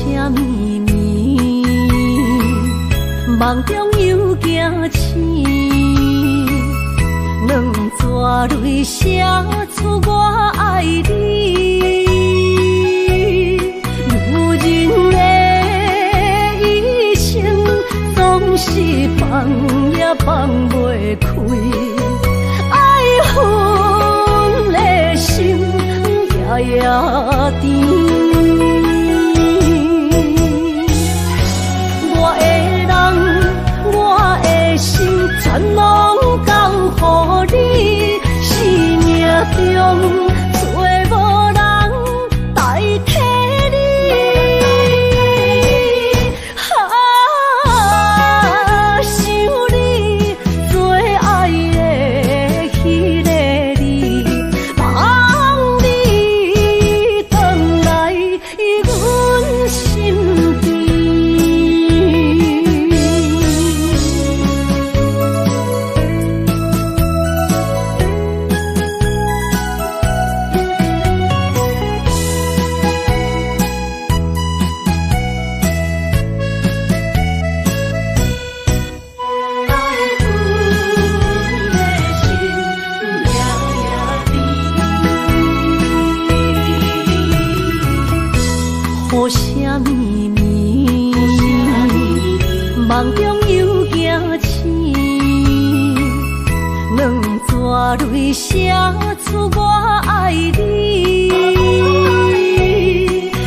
啥秘密？梦中又惊醒，两纸泪写出我爱你。女人的一生总是放也放袂开，爱恨的心夜夜甜。全拢交予你，生命中找无人代替你。想你最爱的迄个你，望你回来阮心边。无啥秘密，梦中又惊醒，两纸泪写出我爱你。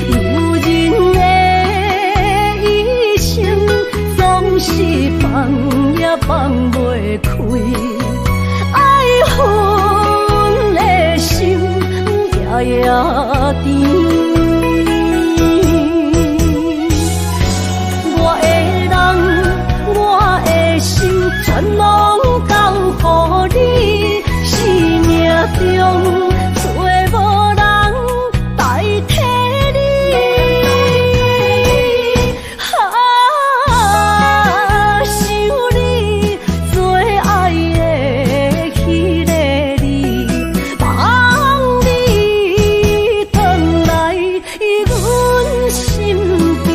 女人的一生总是放也放袂开，爱恨的心夜夜甜。全拢交予你，生命中找无人代替你。想你最爱的迄个你，望你回来阮心边。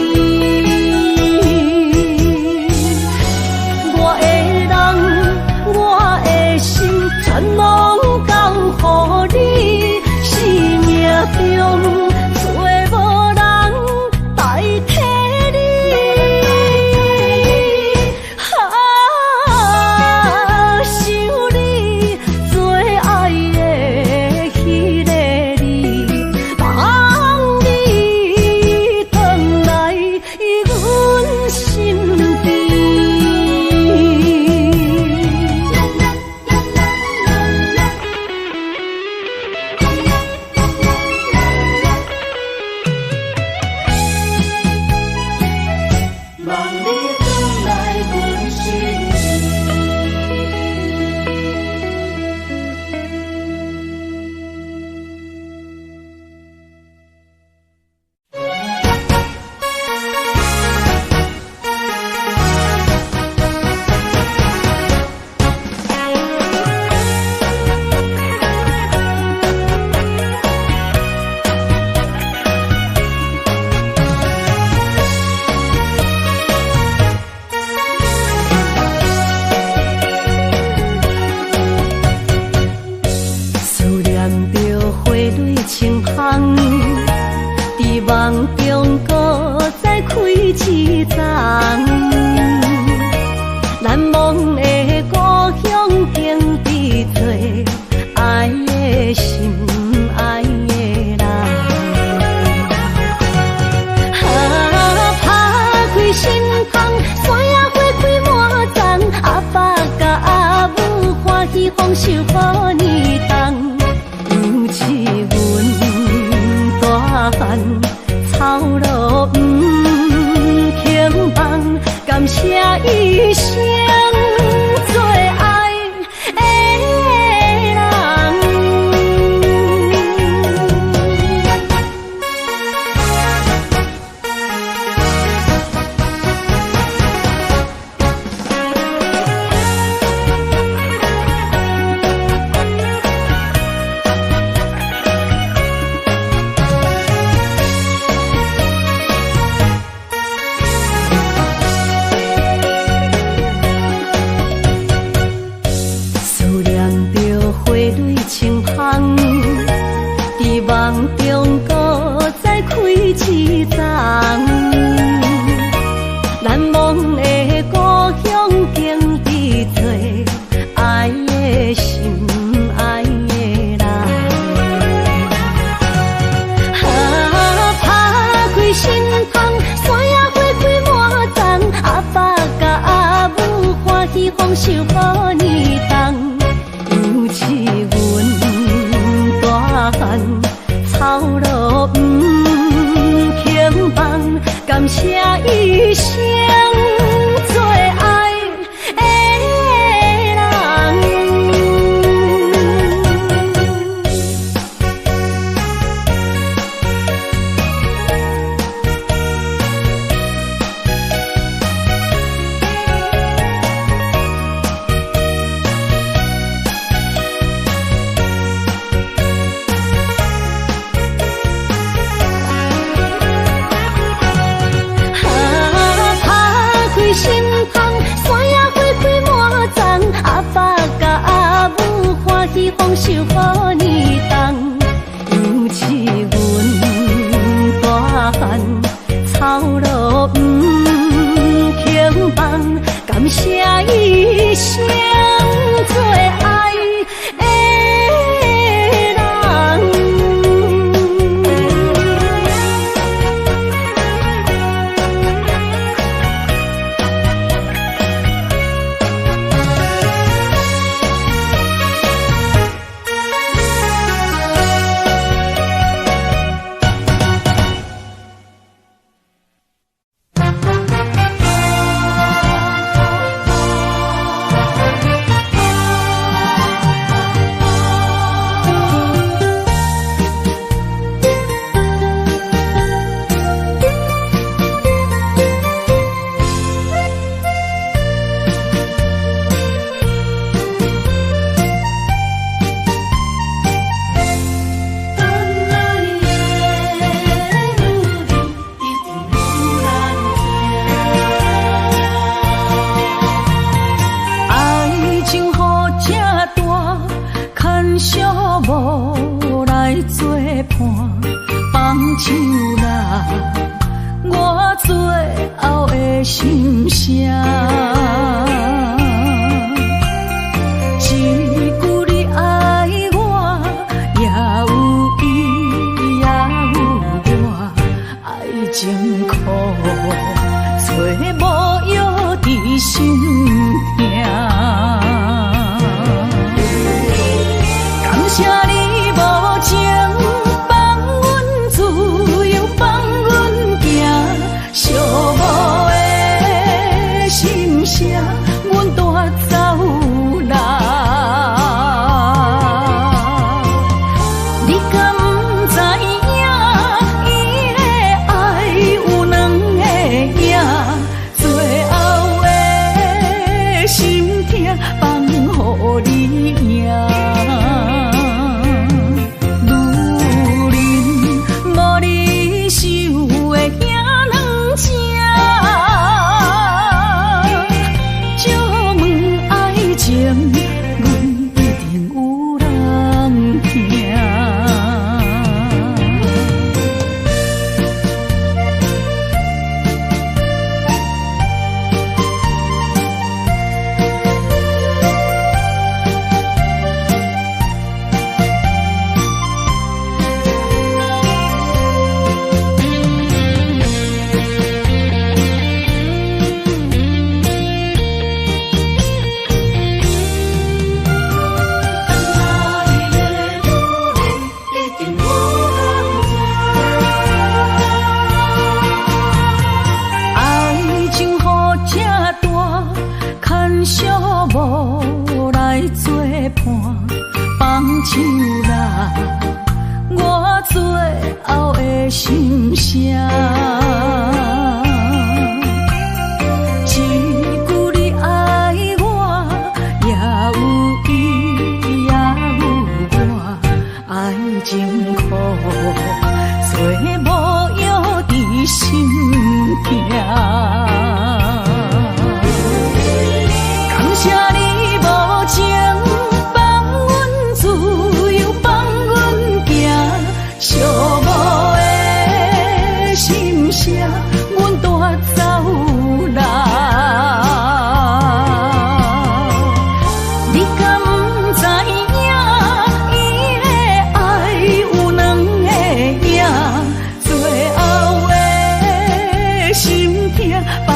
全拢交予你，生命中找无人代替你。想你最爱的迄个你，望你回来阮心边。谢一生做爱的人。心痛，山野花开满丛，阿爸甲阿母欢喜丰收好年冬。尤其阮大汉操劳不轻放，感谢一生做爱的人。无来作伴，放手啦，我最后的心声。一句你爱我，也有伊，也有我，爱情苦，找无药伫心痛。感谢你无情放阮自由，放阮行，寂寞的心声，阮带走啦。你敢不知影，伊的爱有两个影，最后的心痛放予你赢。无来作伴，放手啦，我最后的心声。一句你爱我，也有伊，也有我，爱情苦，做无药伫心痛。谢你无情放阮自由，放阮行，寂寞的心声，阮带走啦。你敢不知影，伊的爱有两个影，最后的心痛。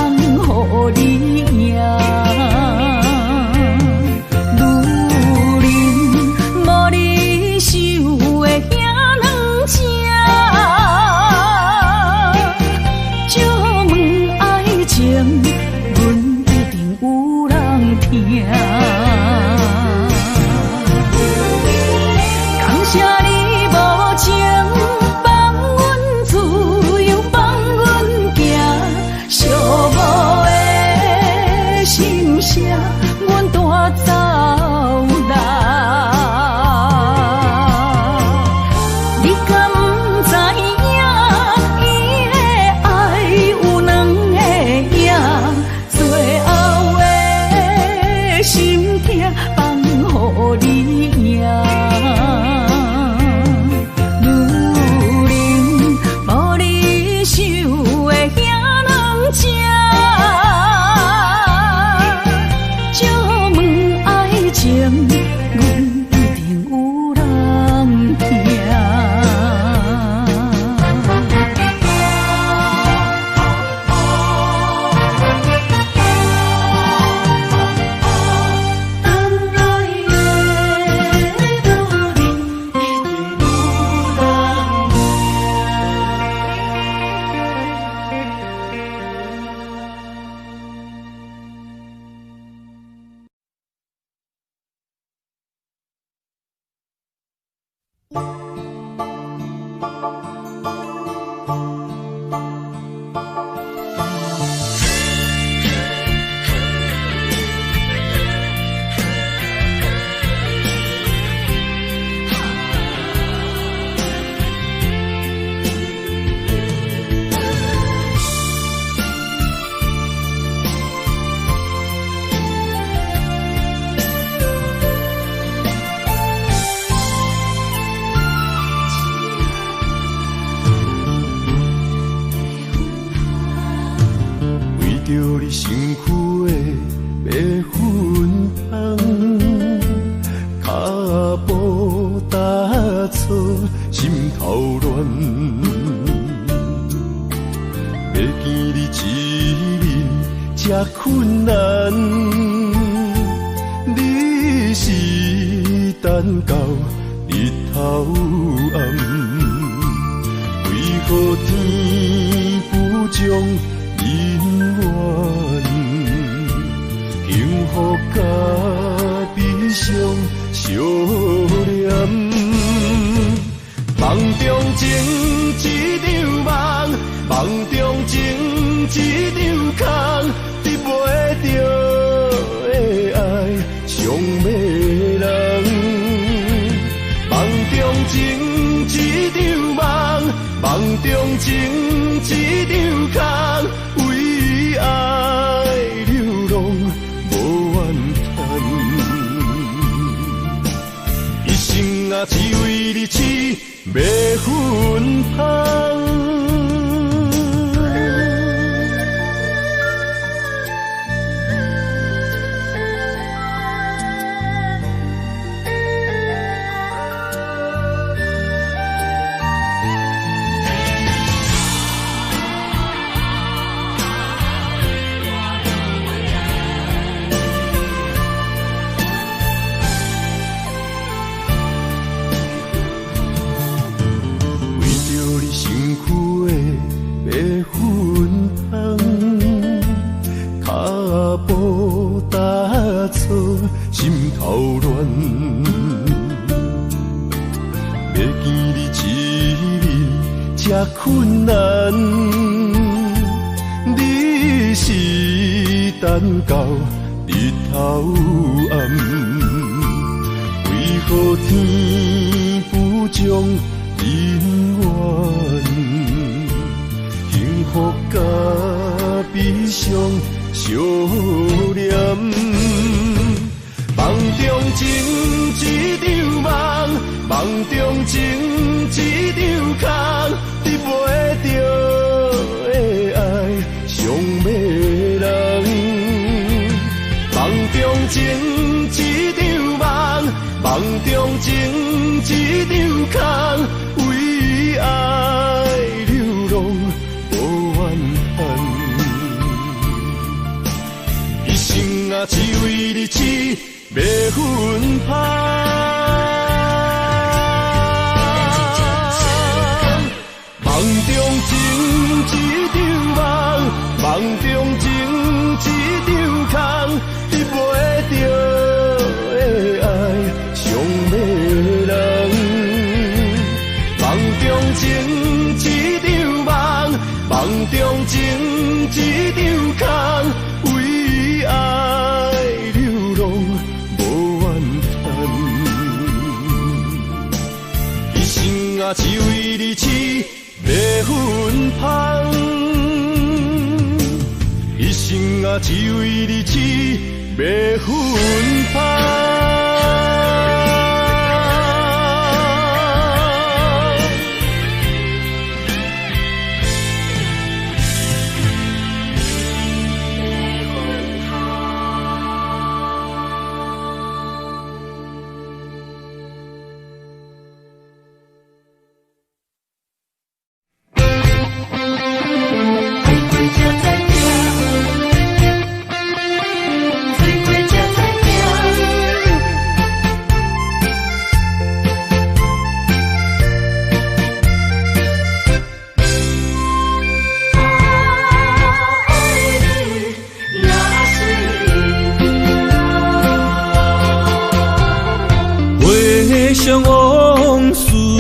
回想往事，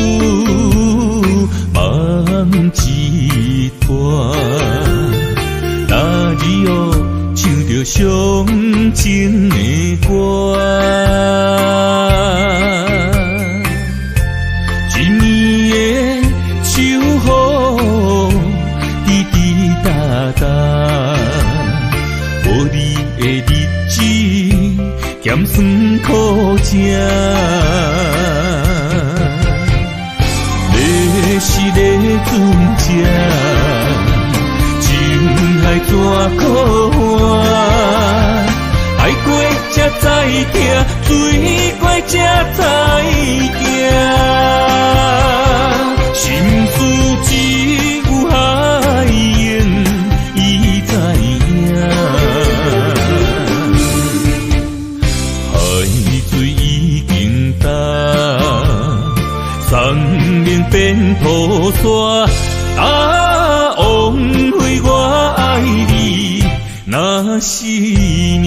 上情的歌。今年的秋雨滴滴答答，无你的日子咸酸苦吃。要是咧船只，情海怎可换？爱过才知听，水过才知行。心事只有海燕伊知影，海水已经干。生命变土沙，枉费我爱你那是命。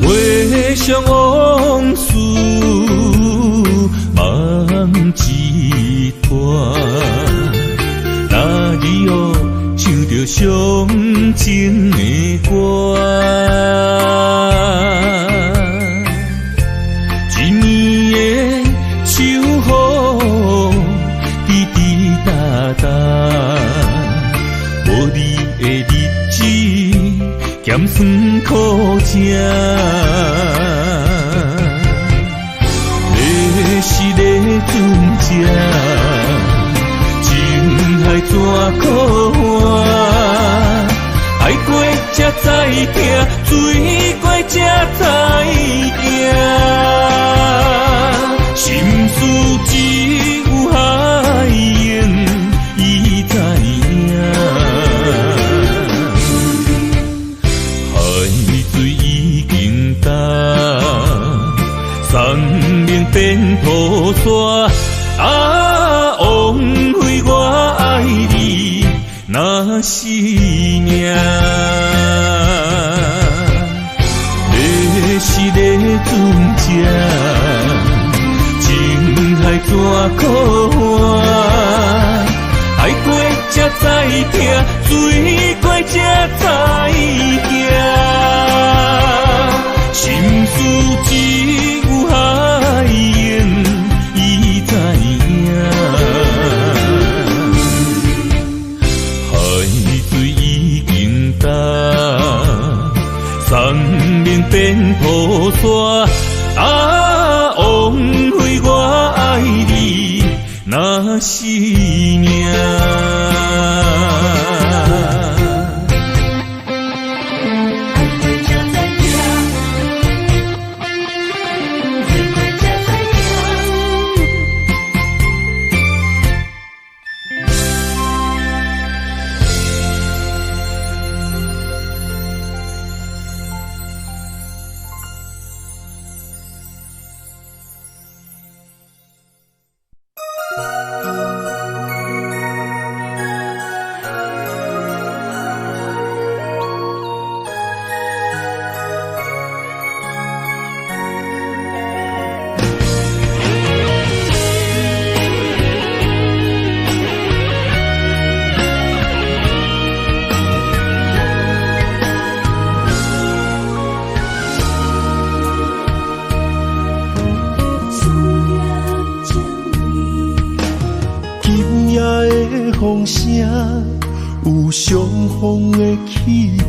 回往事梦一段，那你哦唱着伤情的歌。今年的秋雨滴滴答答，无你的日子咸酸苦吃。要是咧船只，情海怎可换？爱过才知听，水过才知行。心事只有海燕伊知影，海水已经干。生命变土沙，枉费我爱你那是命。要是咧船只，情海怎可换？爱过才知听，水过才知行。心事只有海燕伊知影，海水已经干，生命变土沙，枉费我爱你那是命。风声有相逢的气味，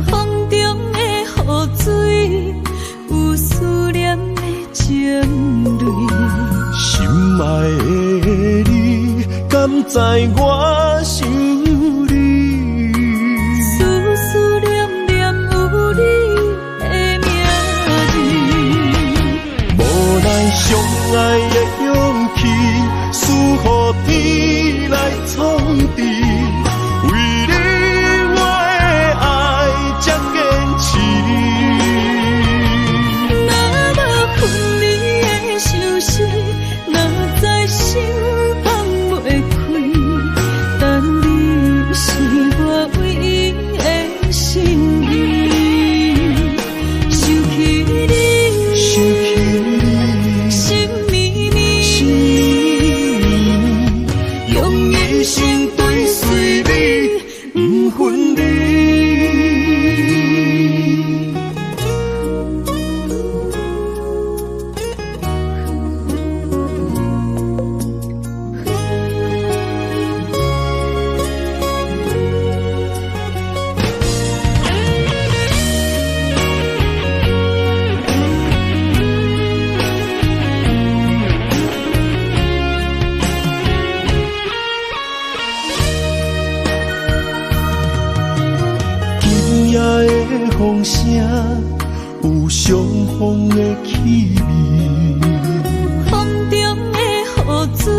风中的雨水有思念的情泪。心爱的你，敢知我想你？思念念有你的名字，无奈相爱的勇气，输予天。风声，有相逢的气味。风中的雨水，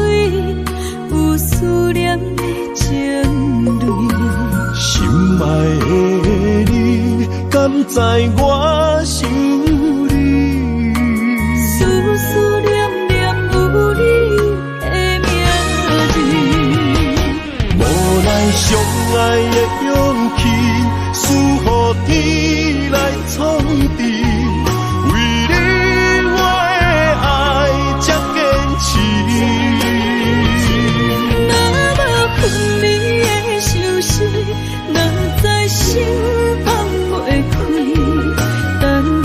有思念的情泪。心爱的你，敢知我想你？思思念念有你的名字。无奈相爱的勇气，输予天来创治。为你我的爱才坚持。若无分离的相思，若在心放袂开。但你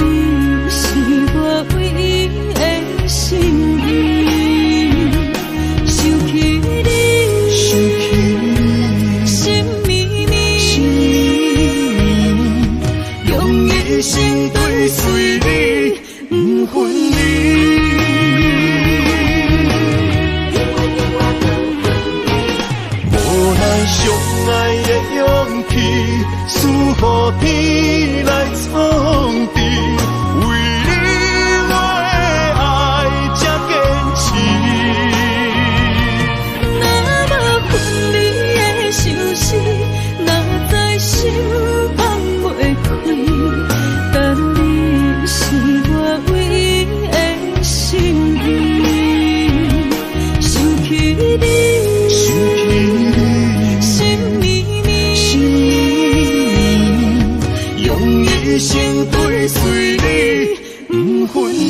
是我唯一的心意，想起你，心绵绵，用一生追随你，不分离。无奈相爱的勇气，输予天来创治。为你我的爱才坚持。若无分离的相思，若在心放袂开。但你是我唯一的心意，想起你，心绵绵，用一生追随你，不分离。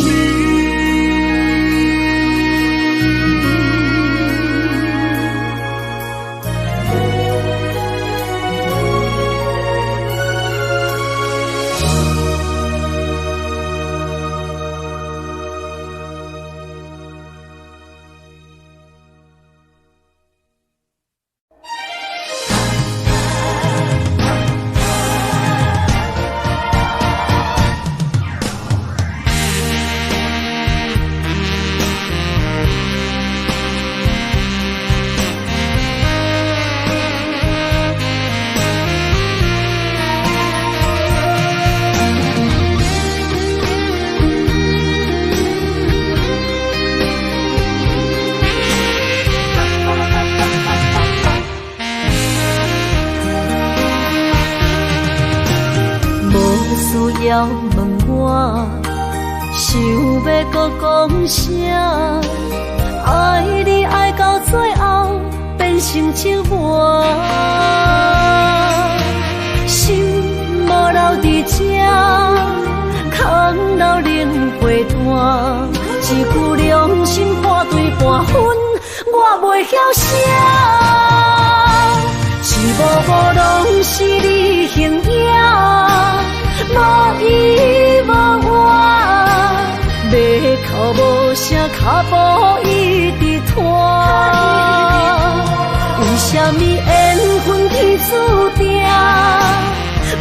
需要问我，想要搁讲啥？爱你爱到最后变成寂寞，心无留伫这，空留冷陪伴。一句良心半对半分，我袂晓写。一幕幕拢是你形影。无依无我，要哭无声，脚步一直拖。为什么缘分天注定，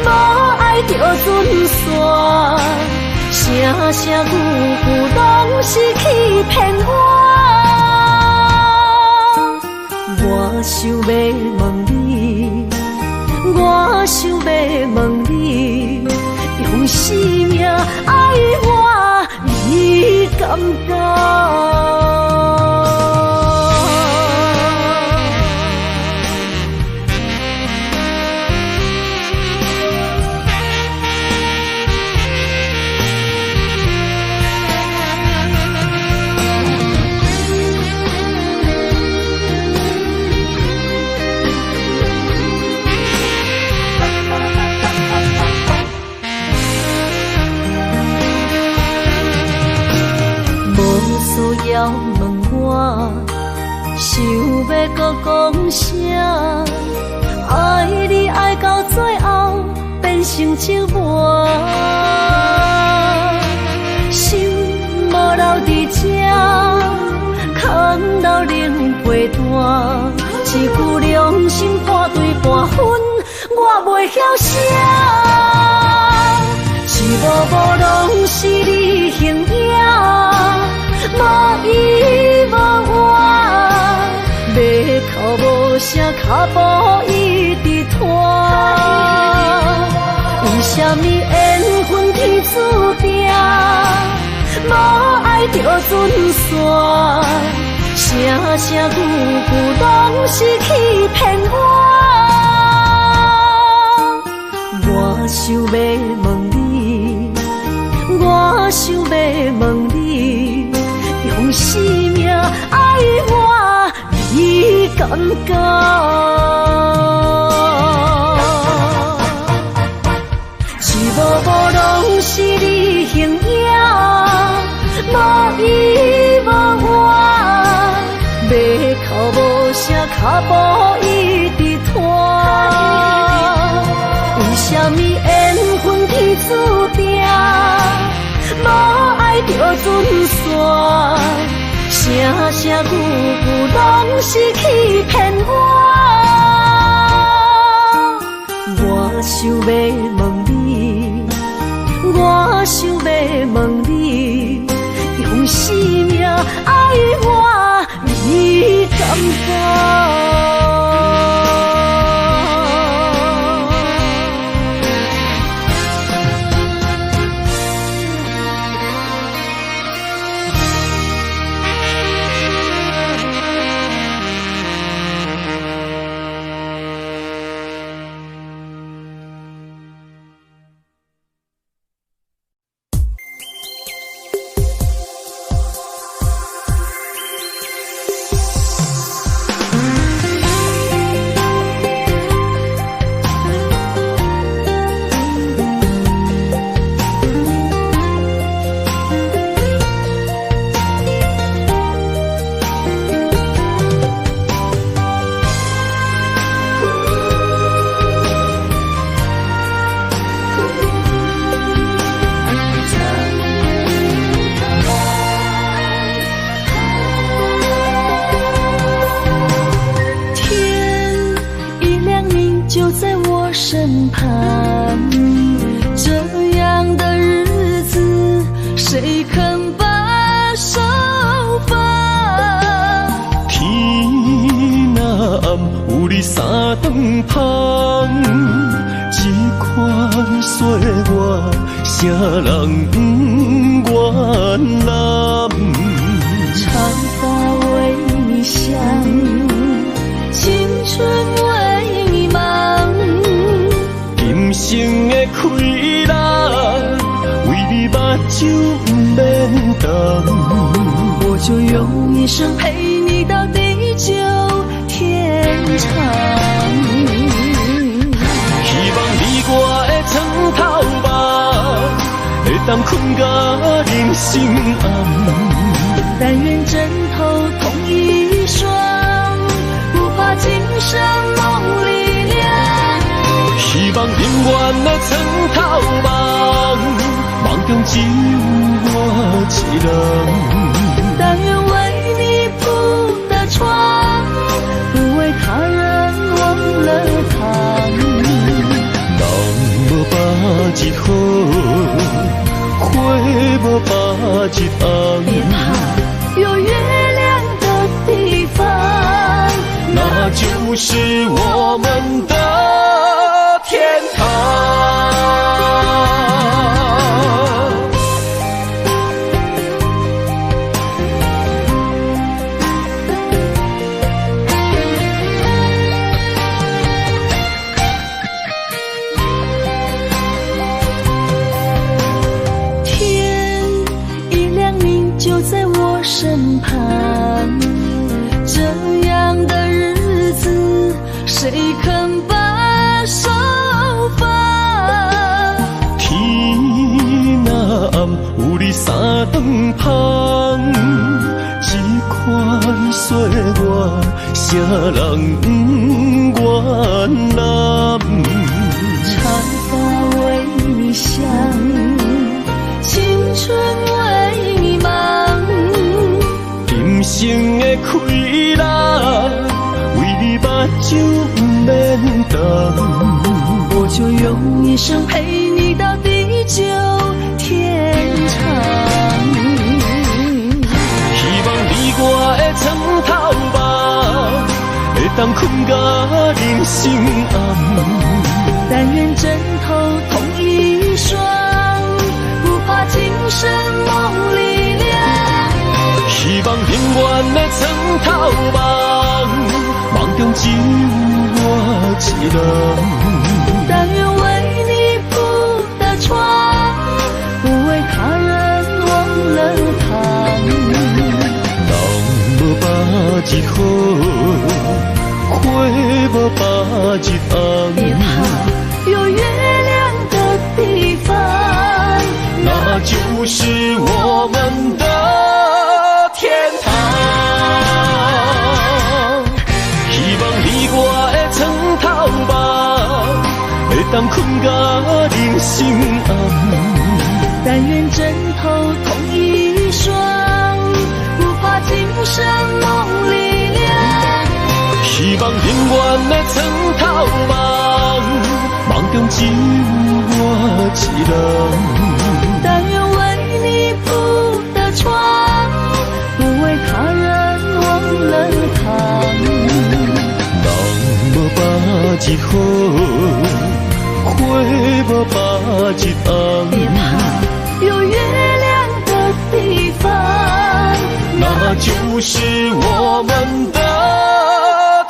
无爱就准线？声声句句拢是欺骗我。我想要问你，我想要问你。用生命爱我，你敢觉？需要问我，想要搁讲啥？爱你爱到最后变成寂寞，心无留伫这，空留冷陪伴。一句良心半对半分，我袂晓写。一幕幕拢是你形影。无依无我，要哭无声，脚步一直拖。为什么会无爱就准线，声声句句拢是欺骗我。我想要问你，我想要问你，用生命爱我，你敢讲？一幕幕拢是你形影，无依无我，要哭无声，脚步一直拖。为什么缘分天注定，无爱就准线，声声句句拢是欺骗我。我想要问你，我想要问你，用生命爱我，你敢讲？身旁，这样的日子谁肯把手放？天若暗，有你三顿芳，这款岁月，谁人不愿揽？长发为你香，青春为你忙。今生的快乐，为你目睭不免干。我就用一生陪你到地久天长。希望你我的床头梦，会当困到人生暗。但愿枕头同一双，不怕今生梦里凉。希望永远的床头梦，梦中只有我一人。但愿为你铺的床，不为他人忘了躺。人无把一好，花无把一红。别怕，有月亮的地方，那就是我们的天堂。天一亮明就在我身旁，这样的日子谁肯把手放？天若暗，有你三顿芳，这款岁月，谁人不愿揽？长发为你香，青春为你忙。今生的快乐，为你目睭不免干。我就用一生陪你到地久天长。希望你我的床头梦，会当困到人生暗。但愿枕头同一双，不怕今生梦里只有我一人。但愿为你铺的床，不为他人忘了躺。人无百日好，花无百日红。别怕有月亮的地方，那就是我们的天堂。希望你我的床头梦，会当困到人生暗。但愿枕头同一双，不怕今生梦里凉。希望永远的床头梦，梦中只有我一人。但愿为你铺的床，不为他人忘了躺。人无百日好，花无百日红。别怕有月亮的地方，那就是我们的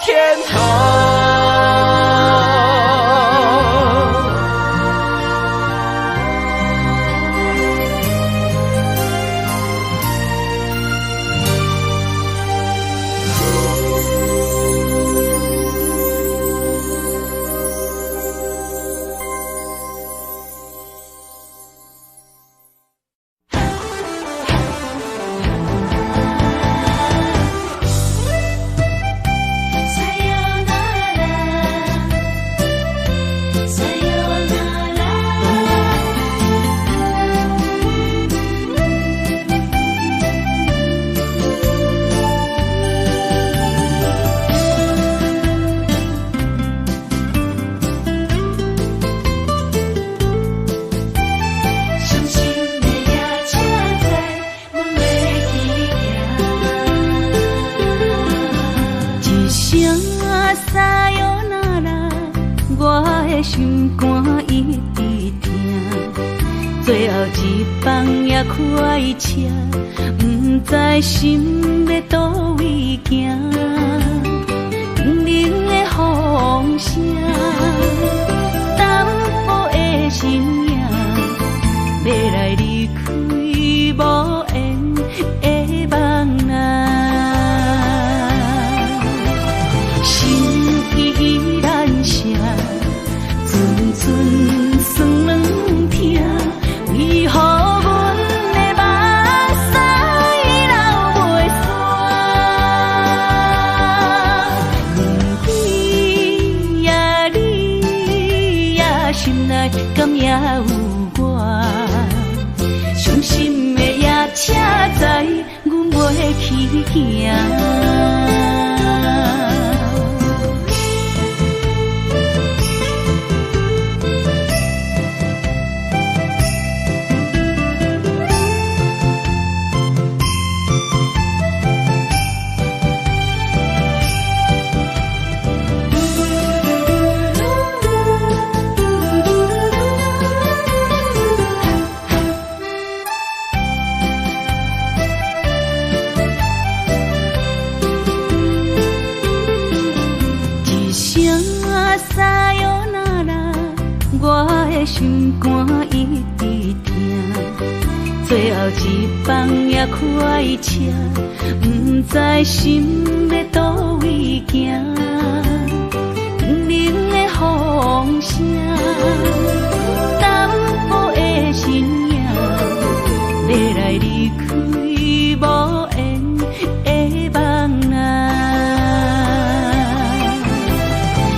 天堂。心肝一直疼，最后一放也开车，不知心要倒位行。冷冷的风声，淡薄的身影，要来离开无缘的梦啊，心依然舍。寸寸酸软疼，为何阮的目屎流袂煞？不知呀你呀心内敢也有我？伤心的夜车载，阮袂去行。心肝一直疼，最后一放也开车，不知心要倒位行。冷冷的风声，淡薄的身影，要来离开无缘的梦啊，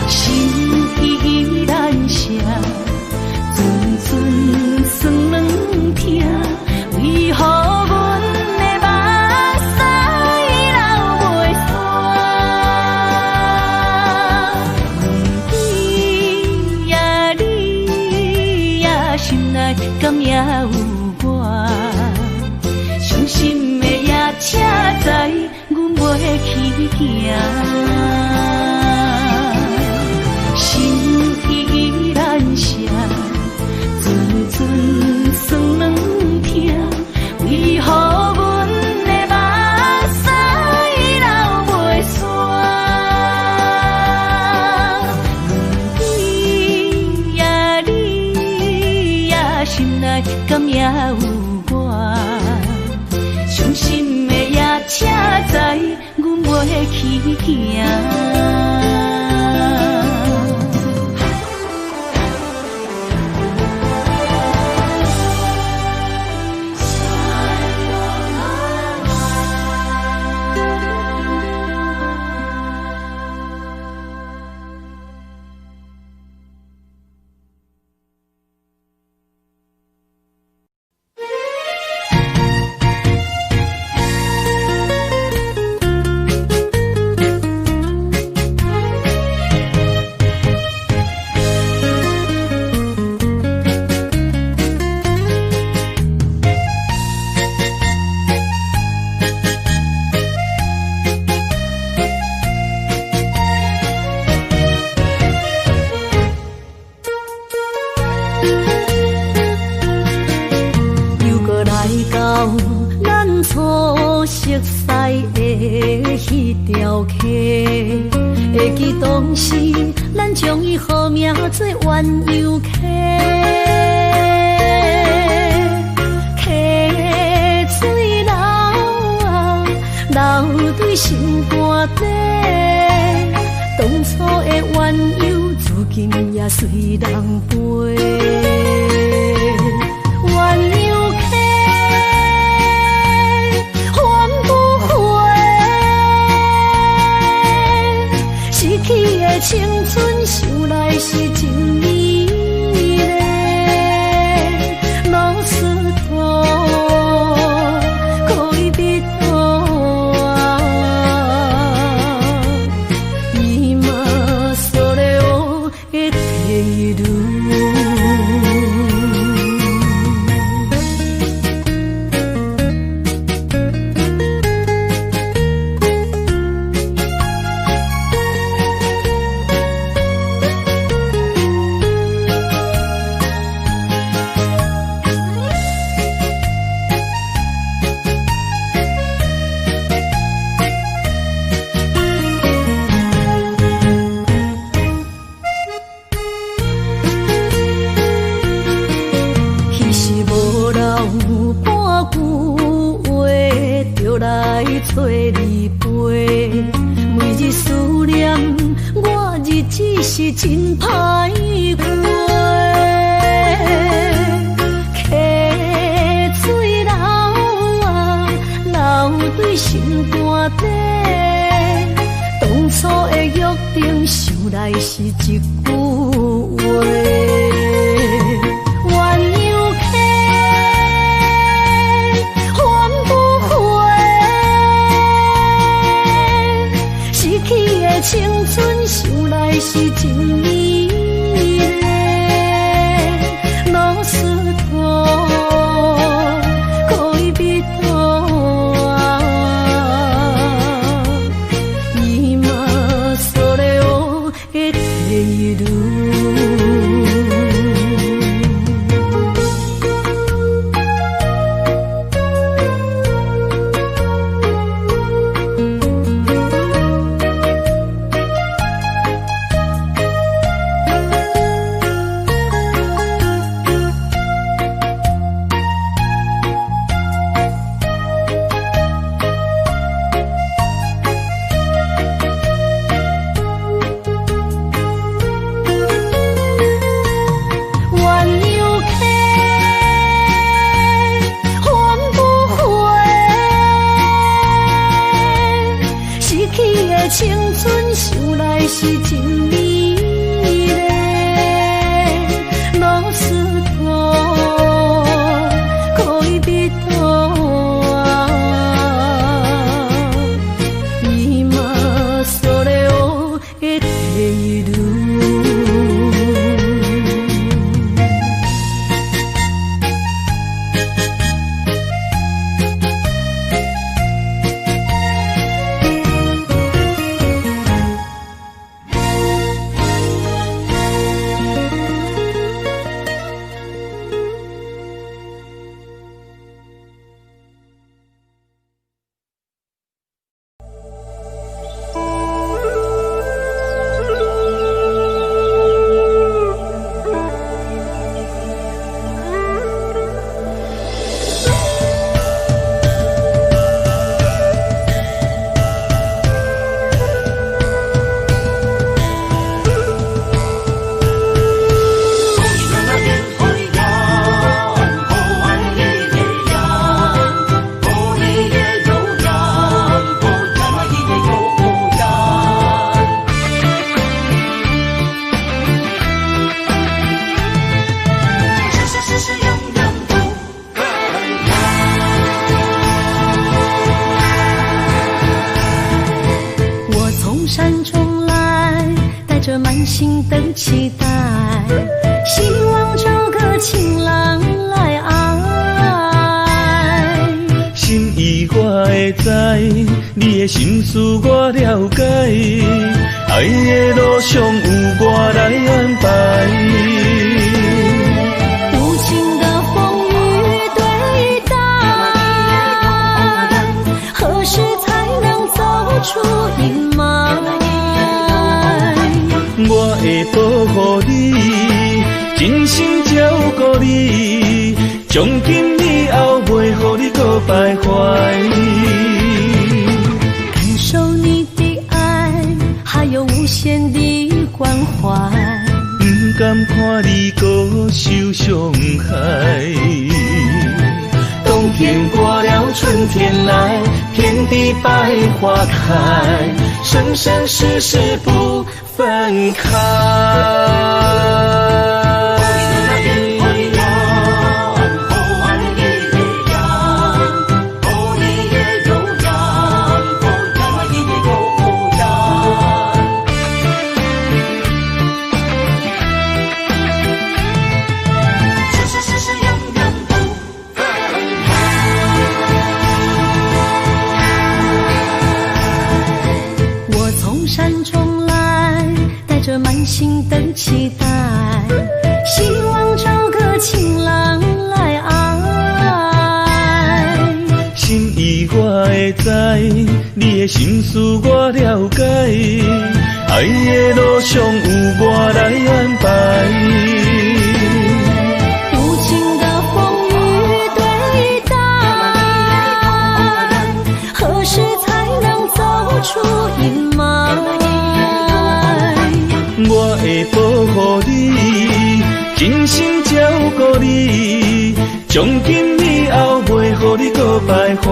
心依然舍。寸酸软疼，为何阮的目屎流袂煞？不知呀你呀心内敢也有我？伤心的夜车载，阮袂去行。心依然舍。寸寸酸软疼，为何阮的目屎流袂煞？行。会记当时，咱将伊号名做鸳鸯溪，溪水流啊，流对心肝底。当初的鸳鸯，至今也随人陪。鸳鸯溪。青春想来是真美丽，老师徒可以彼途啊，伊嘛所了的体路。找你陪，每日思念，我日子是真歹过。溪水流啊，流对心肝底。当初的约定，想来是一句话。青春想来是真美丽，老师徒可以彼途啊，伊嘛所了的体路。青春想来是真美丽，老师徒可以彼途啊，伊嘛所了的体路。从山中来，带着满心的期待，希望找个情郎来爱。心意我会知，你的心思我了解，爱的路上有我来安排。无情的风雨对待，何时才能走出阴霾？我会保护你，真心照顾你，从今以后袂予你搁徘徊。感受你的爱，还有无限的关怀，不甘看你搁受伤害。冬天过了，春天来，天地百花开，生生世世不分开。满心的期待，希望找个情郎来爱。心意我会知，你的心思我了解，爱的路上有我来安排。无情的风雨对待，何时才能走出阴霾？我会保护你，真心照顾你，从今以后袂予你搁徘徊。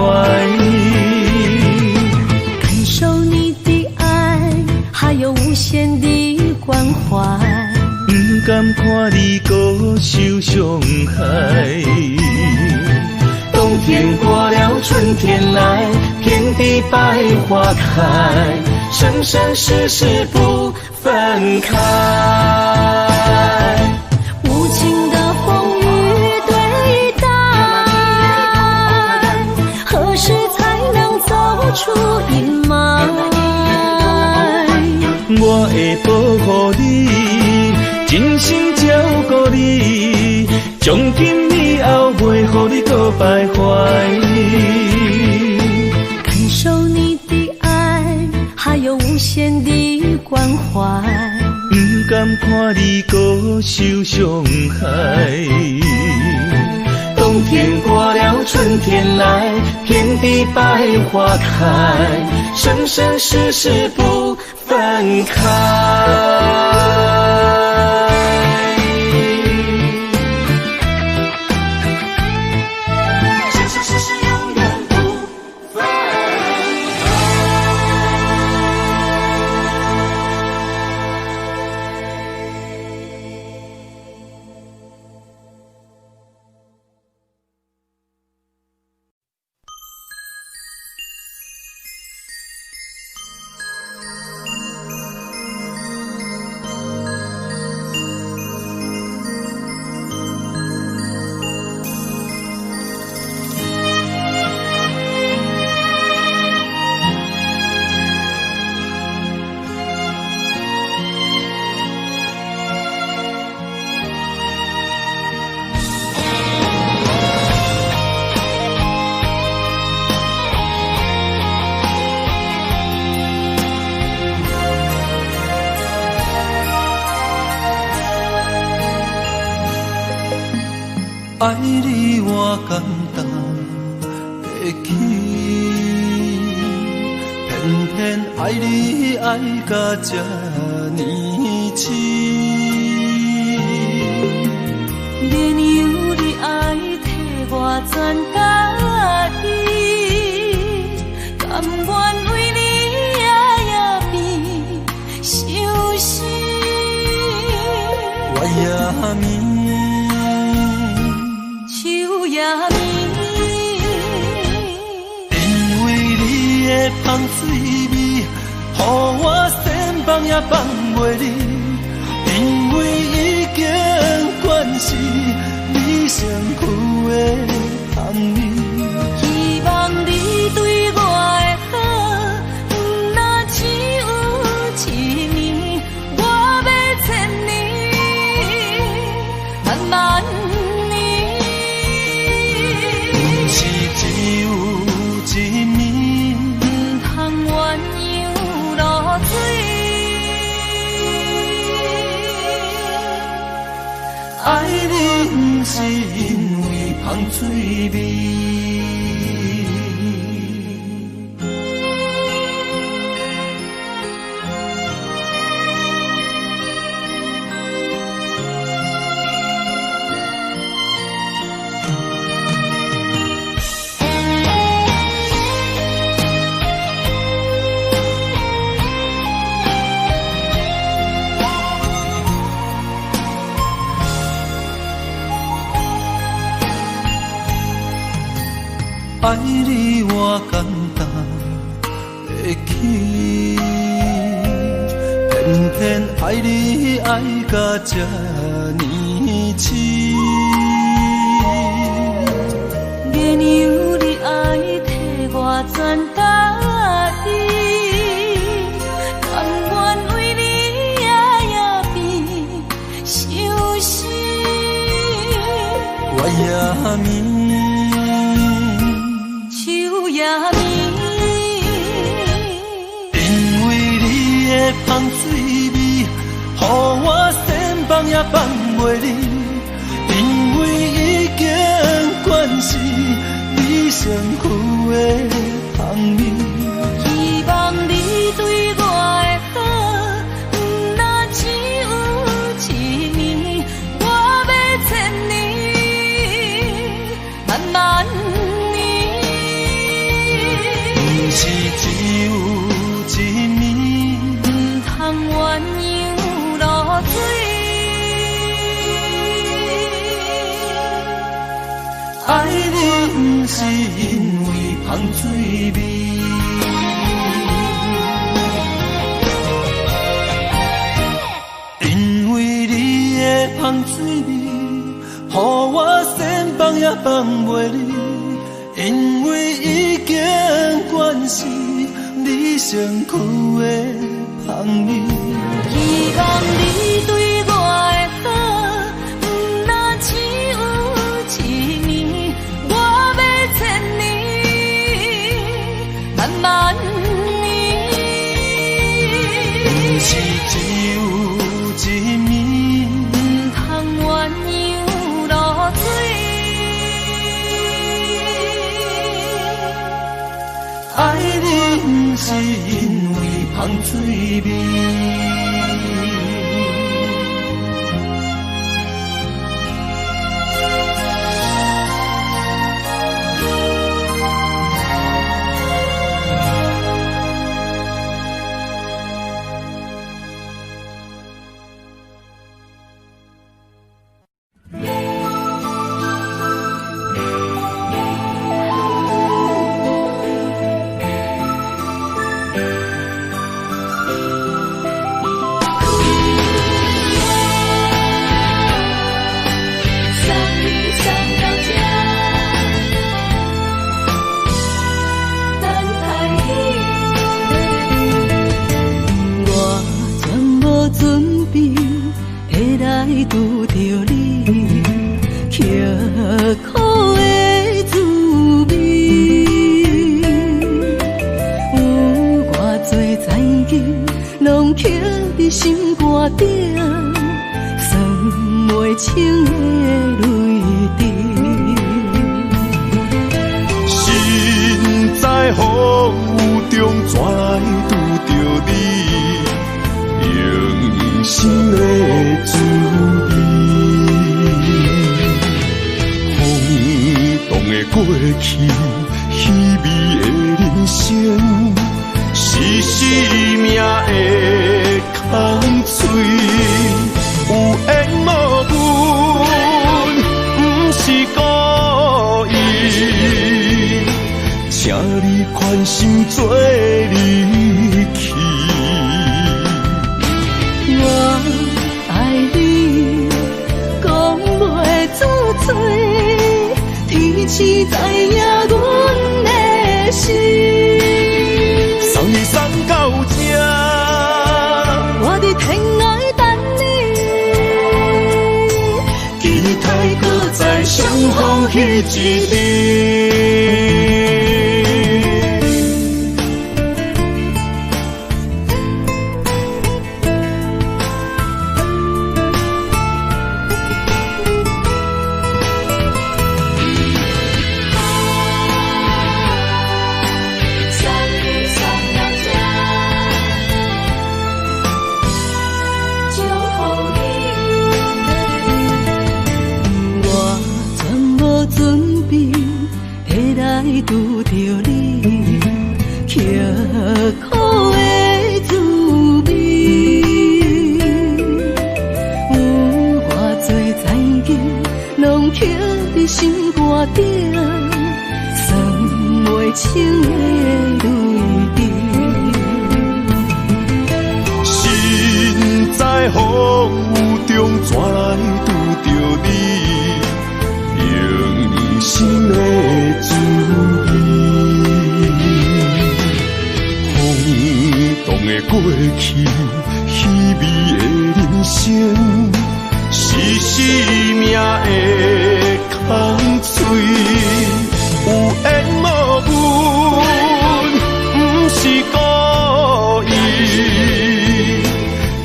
感受你的爱，还有无限的关怀，不甘看你搁受伤害。冬天过了，春天来，天地百花开，生生世世不分开。无情的风雨对待，何时才能走出阴霾？我会保护你，真心照顾你，从今以后袂予你搁徘徊。感受你的爱，还有无限的关怀，不甘看你搁受伤害。冬天过了，春天来，天地百花开，生生世世不分开。爱你我简单会起，偏偏爱你爱到这呢深。免由你爱替我全家己，甘愿为你夜夜变伤心。我也眠。因为你的香水味，予我也放袂离，因为已经惯是你上苦的香味。希望你对我的好，不那只有一年，我要千年，慢慢年，不是只有一面，唔通鸳鸯落水。爱你不是因为香水味。爱你我简单会起，偏偏爱你爱到这呢痴。月娘你爱替我全答应，甘愿为你夜夜变伤心。我也明。因为你的香水味，予我千放也放袂离。因为已经惯是你上苦的香味。希望你对我的好，不那只有一年，我要千年，慢慢。不是只有一面，唔通鸳鸯落水。爱你不是因为香水味，因为你的香水味，予我千放也放袂离。因为已经惯是你上苦的香味。希望你对我的好，不那只有一年，我要千年，慢慢年。不是只有一面，唔通鸳鸯落水。爱你不是因为香水味。拄着你，刻苦的滋味，有偌多灾境，拢刻伫心肝顶，算袂清的泪滴。心在风雨中，怎来拄着你？用心的滋味，空洞的过去，虚伪的人生，是生命的空嘴，有缘无分，不是故意，请你宽心做离去。逢彼一日。拄着你刻苦的滋味，有偌多知己，拢刻伫心肝顶，算袂清的泪滴。心在风雨中，怎来拄着你？用心的滋味，风动的过去，稀微的人生，是生命的空嘴，有缘无分，不是故意，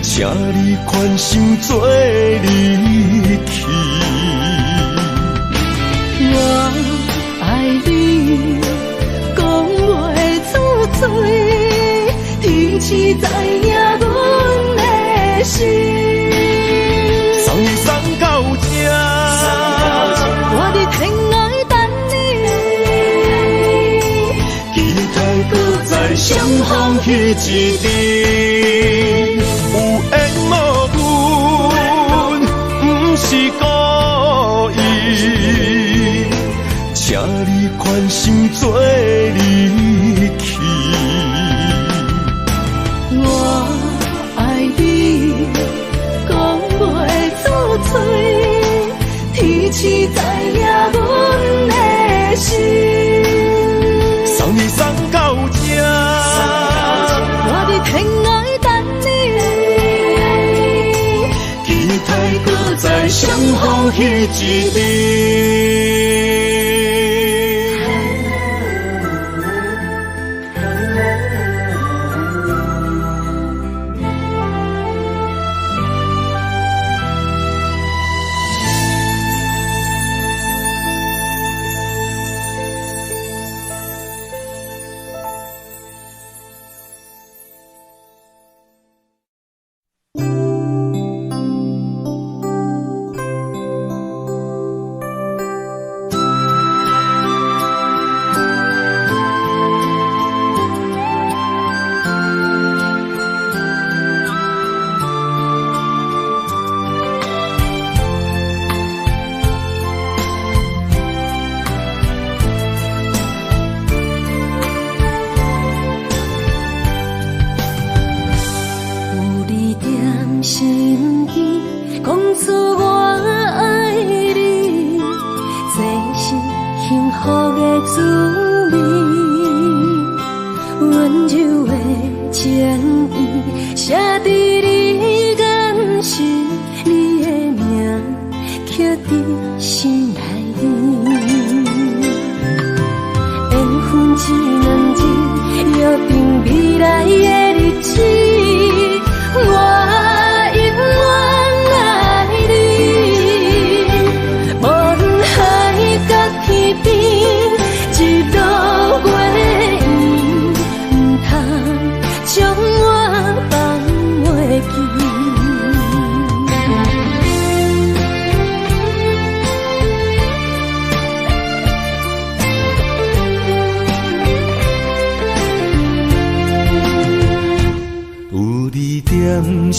请你宽心做离去。我爱你，讲袂出嘴，天气知影阮的心。送你送到这，我伫天涯等你，期待搁再相逢彼一日。有缘无分，不是故意，请你宽心做离去。我爱你，讲袂出嘴，天气知影阮的心。送你送到这，我伫天涯等你，期待搁再相逢彼一日。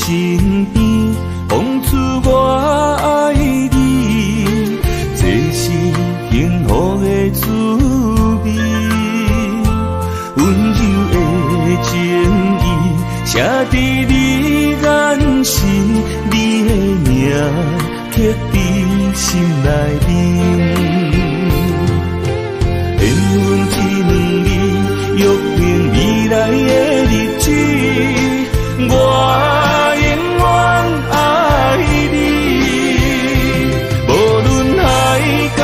身边，讲出我爱你，这是幸福的滋味。温柔的情意，写伫你眼神，你的名刻伫心内面。缘分一两日，约定未来的日子。我永远爱你，无论海角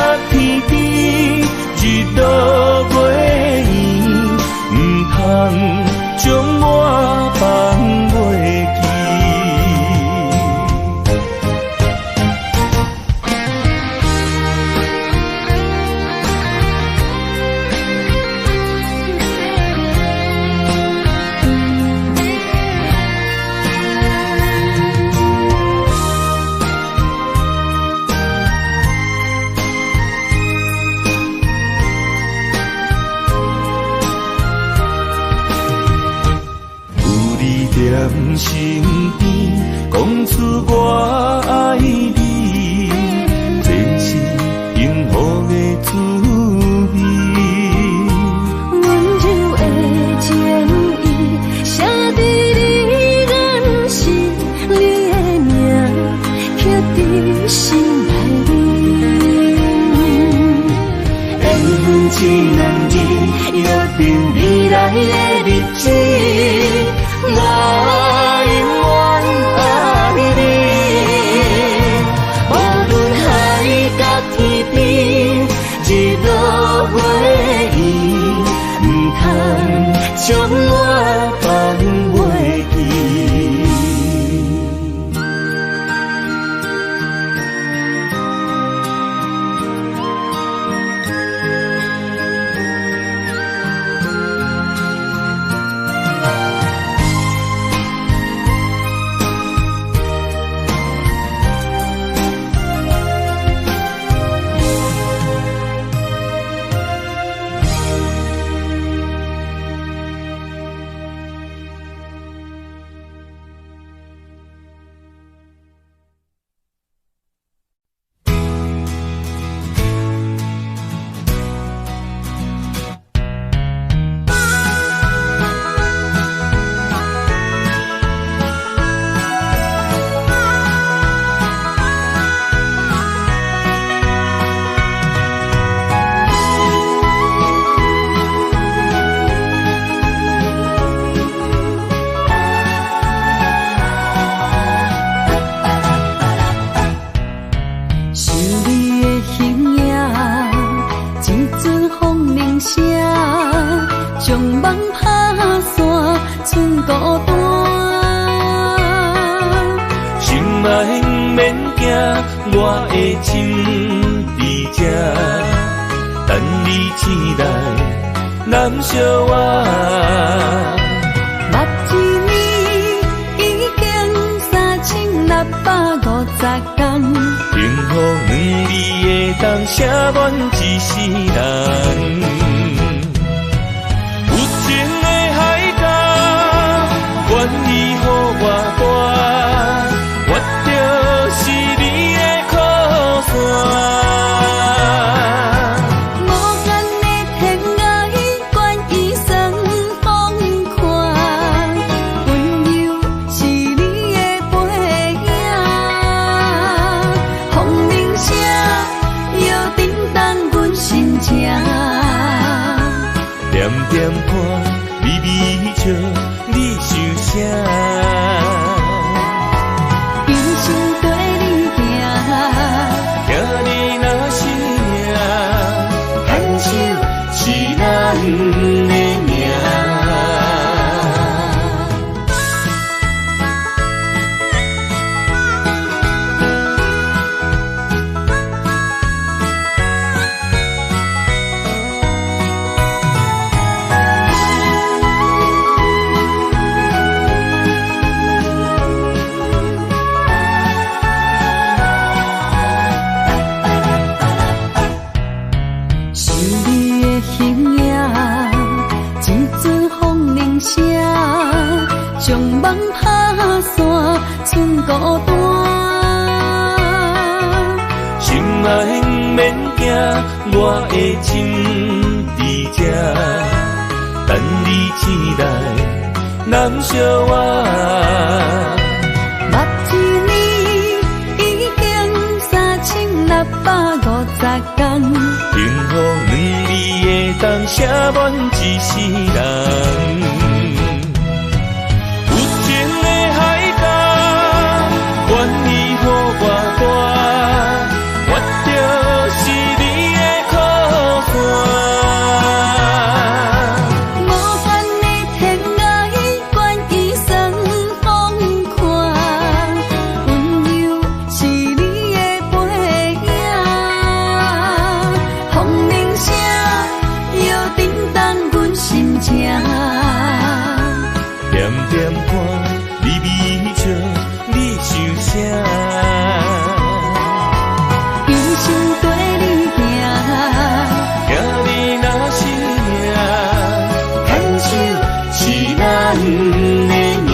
念身边，讲出我爱你，这是幸福的滋味。温柔的情意，写在你眼神，你的名刻在心内里。缘一两字，约定未来的日子。我永远爱你，无论海角天边，日落月圆，不通将我放袂记。我的心在这，等你醒来，难相我。目一年已经3650天，幸福两字的当写满一世人。有情的海角，愿意予我伴，我就是你的靠山。点点看，微微笑，你想啥？人生跟你行，行你若是命，牵手是咱的命。将梦打散，剩孤单。心爱免惊，我的心在这，等你醒来，难相我。目一年已经3650天，幸福两字的当写满一世人。点点看，微微笑，你想啥？人生跟你行，行你若是命，牵手是咱的命。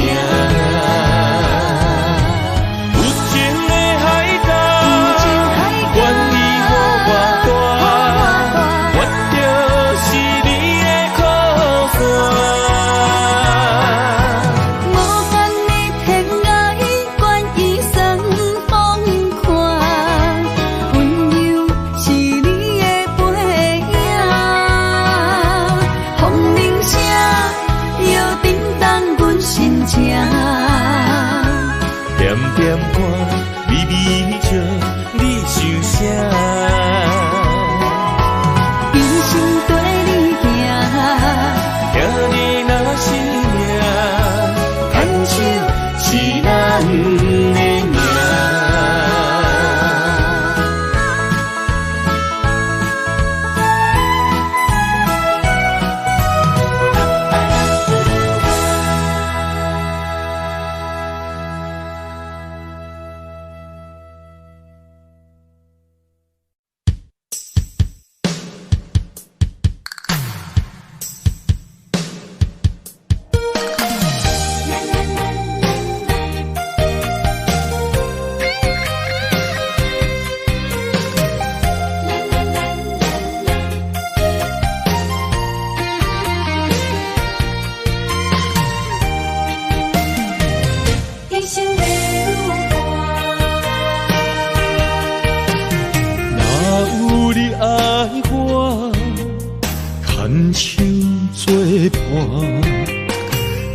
手是咱的命。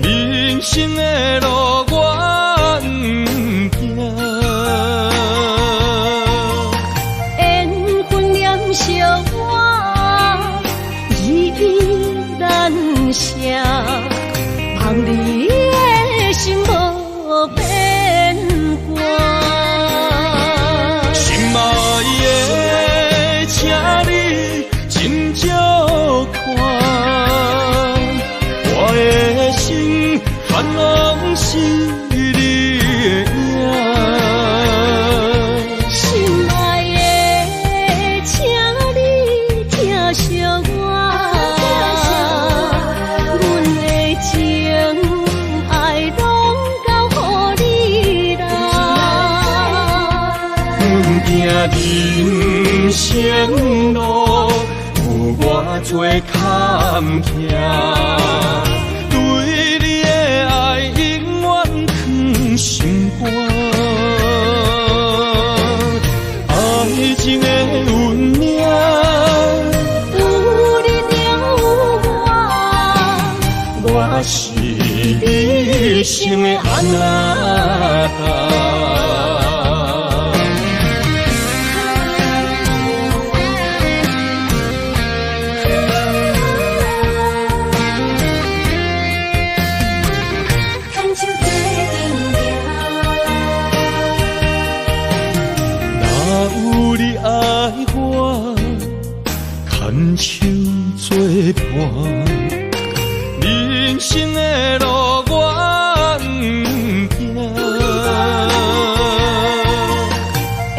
人生的路我不行，缘分念惜我，依然写，望你的心无变卦。心爱的，请你真少看。我的心全拢是你的影，心爱的，请你疼惜我，阮的情爱拢交予你啦。阮行人生路有偌多坎坷。心肝，爱情的运命，有你了我是你生的安娜。牵手作伴，人生的路我不行。缘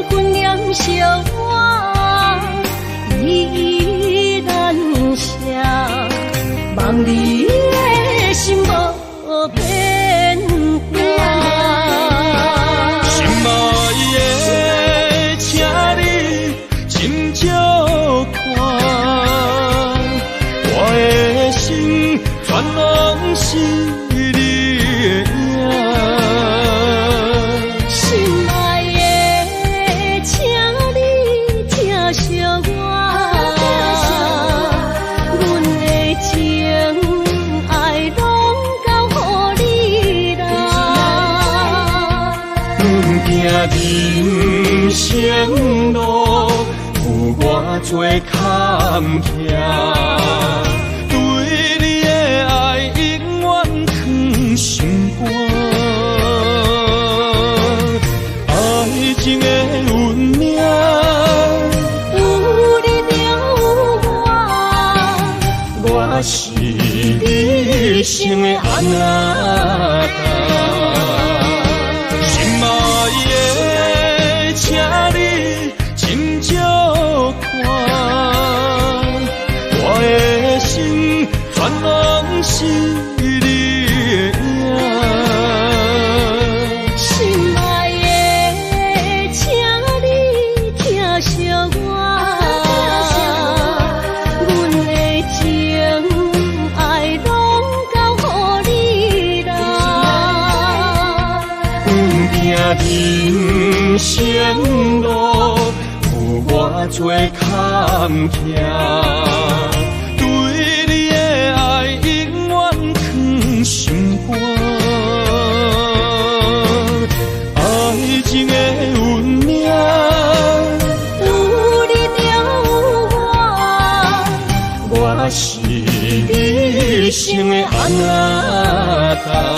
分念惜我，依然写，望你的心无变卦。心爱的，请你真少看，我的心全拢是你的影。心爱的，请你疼惜我，阮的情爱拢交予你啦。阮行人生路有偌多坎坷，对你的爱永远藏心肝。爱情的运命，有你了我是你生的安娜。心爱的，请你真少看，我的心全拢是你的影。心爱的，请你疼惜我，阮的情爱拢交予你啦。人生路有偌多坎坷，对你的爱永远藏心肝。爱情的运命，有你了我是你生的安娜。干。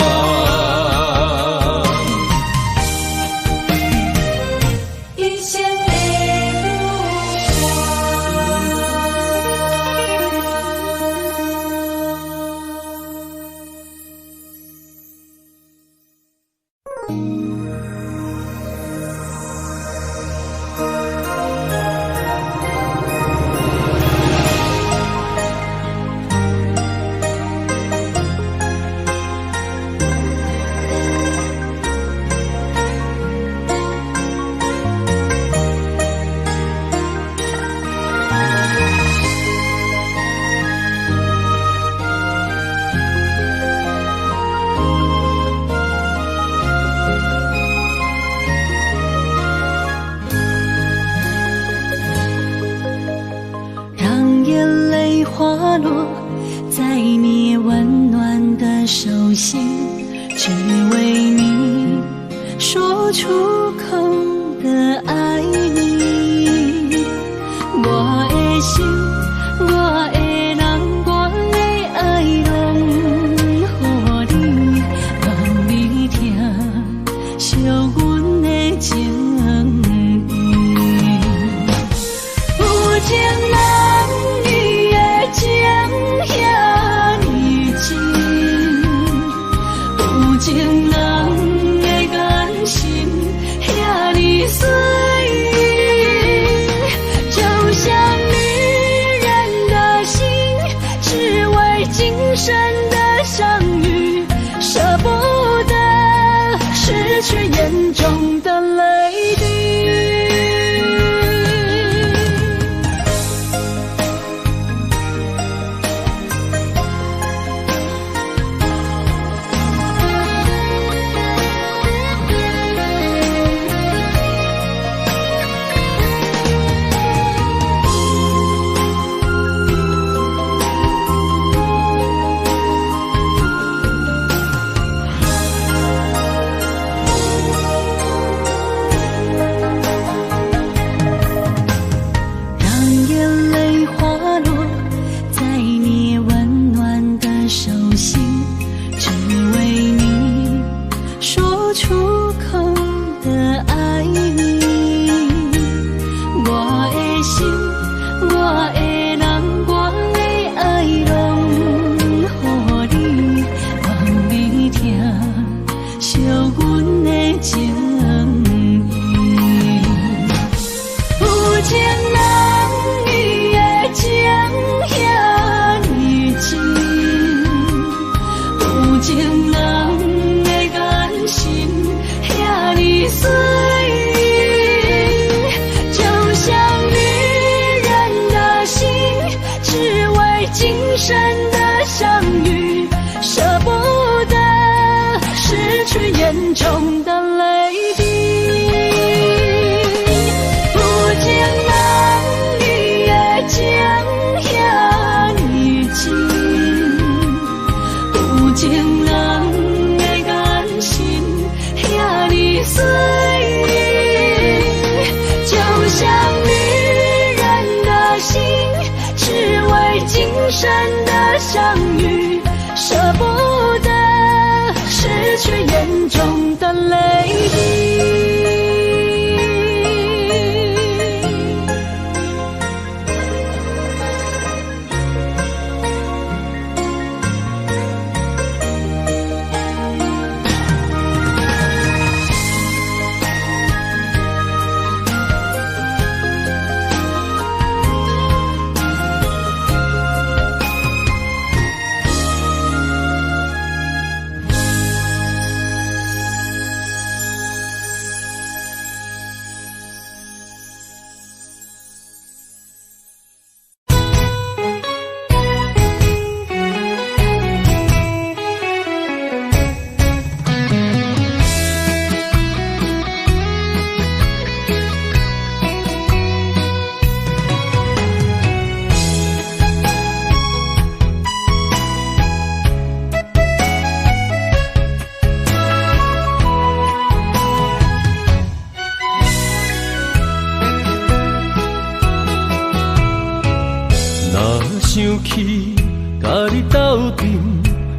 想起甲你斗阵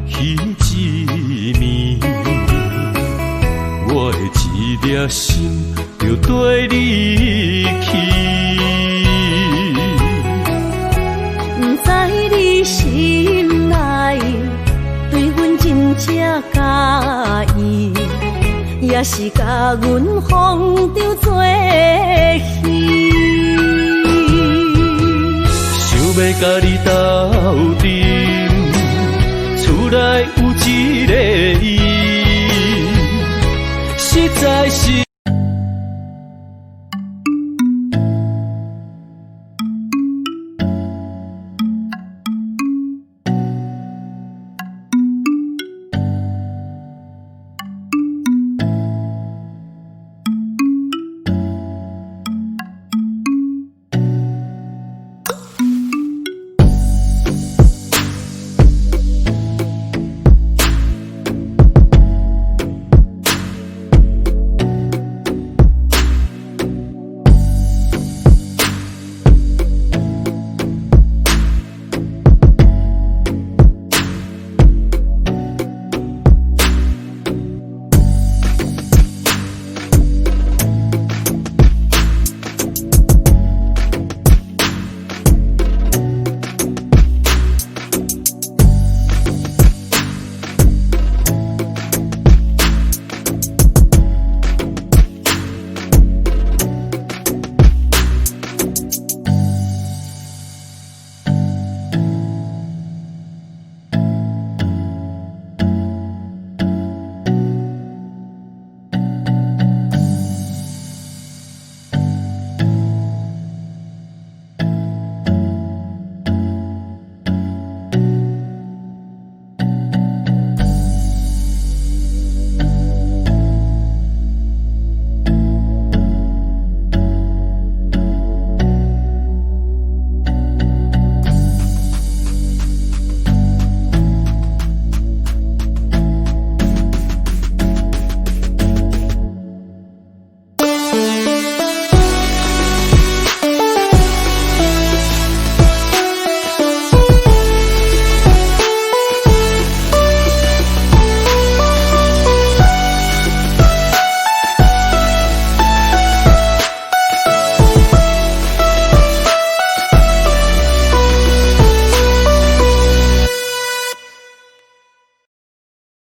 彼一暝，也心就跟你去。不知你心内对阮真正介意，也是甲阮放着做戏。想要甲你斗阵，厝内有一个伊，实在是。